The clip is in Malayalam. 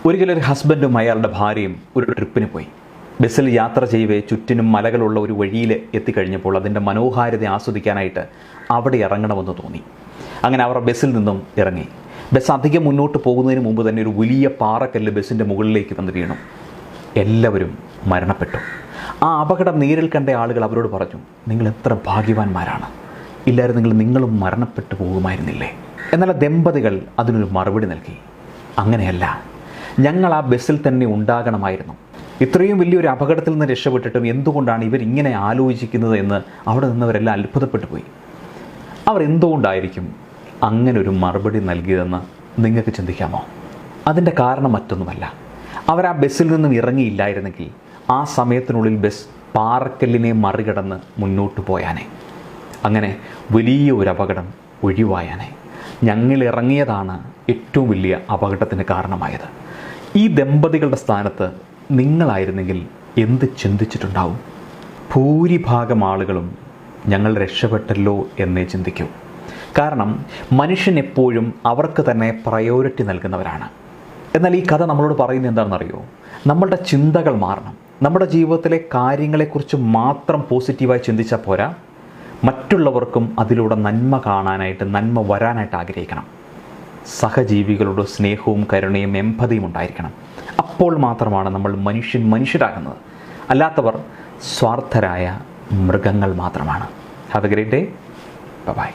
ഒരിക്കലൊരു ഹസ്ബൻഡും അയാളുടെ ഭാര്യയും ഒരു ട്രിപ്പിന് പോയി. ബസ്സിൽ യാത്ര ചെയ്യവേ ചുറ്റിനും മലകളുള്ള ഒരു വഴിയിൽ എത്തിക്കഴിഞ്ഞപ്പോൾ അതിൻ്റെ മനോഹാരിത ആസ്വദിക്കാനായിട്ട് അവിടെ ഇറങ്ങണമെന്ന് തോന്നി. അങ്ങനെ അവർ ബസ്സിൽ നിന്നും ഇറങ്ങി. ബസ് അധികം മുന്നോട്ട് പോകുന്നതിന് മുമ്പ് തന്നെ ഒരു വലിയ പാറക്കല്ല് ബസ്സിൻ്റെ മുകളിലേക്ക് വന്ന് വീണു. എല്ലാവരും മരണപ്പെട്ടു. ആ അപകടം നേരിൽ കണ്ട ആളുകൾ അവരോട് പറഞ്ഞു, നിങ്ങൾ എത്ര ഭാഗ്യവാന്മാരാണ്, ഇല്ലായിരുന്നെങ്കിൽ നിങ്ങളും മരണപ്പെട്ടു പോകുമായിരുന്നില്ലേ. എന്നാൽ ദമ്പതികൾ അതിനൊരു മറുപടി നൽകി, അങ്ങനെയല്ല, ഞങ്ങൾ ആ ബസ്സിൽ തന്നെ ഉണ്ടാകണമായിരുന്നു. ഇത്രയും വലിയൊരു അപകടത്തിൽ നിന്ന് രക്ഷപ്പെട്ടിട്ടും എന്തുകൊണ്ടാണ് ഇവരിങ്ങനെ ആലോചിക്കുന്നത് എന്ന് അവിടെ നിന്നവരെല്ലാം അത്ഭുതപ്പെട്ടു പോയി. അവർ എന്തുകൊണ്ടായിരിക്കും അങ്ങനെ ഒരു മറുപടി നൽകിയതെന്ന് നിങ്ങൾക്ക് ചിന്തിക്കാമോ? അതിൻ്റെ കാരണം മറ്റൊന്നുമല്ല, അവർ ആ ബസ്സിൽ നിന്നും ഇറങ്ങിയില്ലായിരുന്നെങ്കിൽ ആ സമയത്തിനുള്ളിൽ ബസ് പാറക്കല്ലിനെ മറികടന്ന് മുന്നോട്ട് പോയാനേ. അങ്ങനെ വലിയ ഒരു അപകടം ഒഴിവായാനേ. ഞങ്ങൾ ഇറങ്ങിയതാണ് ഏറ്റവും വലിയ അപകടത്തിന് കാരണമായത്. ഈ ദമ്പതികളുടെ സ്ഥാനത്ത് നിങ്ങളായിരുന്നെങ്കിൽ എന്ത് ചിന്തിച്ചിട്ടുണ്ടാവും? ഭൂരിഭാഗം ആളുകളും ഞങ്ങൾ രക്ഷപ്പെട്ടല്ലോ എന്നേ ചിന്തിക്കൂ. കാരണം മനുഷ്യൻ എപ്പോഴും അവർക്ക് തന്നെ പ്രയോറിറ്റി നൽകുന്നവരാണ്. എന്നാൽ ഈ കഥ നമ്മളോട് പറയുന്നത് എന്താണെന്നറിയോ? നമ്മളുടെ ചിന്തകൾ മാറണം. നമ്മുടെ ജീവിതത്തിലെ കാര്യങ്ങളെക്കുറിച്ച് മാത്രം പോസിറ്റീവായി ചിന്തിച്ചാൽ പോരാ, മറ്റുള്ളവർക്കും അതിലൂടെ നന്മ കാണാനായിട്ട്, നന്മ വരാനായിട്ട് ആഗ്രഹിക്കണം. സഹജീവികളോട് സ്നേഹവും കരുണയും എമ്പതിയും ഉണ്ടായിരിക്കണം. അപ്പോൾ മാത്രമാണ് നമ്മൾ മനുഷ്യരാകുന്നത്. അല്ലാത്തവർ സ്വാർത്ഥരായ മൃഗങ്ങൾ മാത്രമാണ്. Have a great day. By.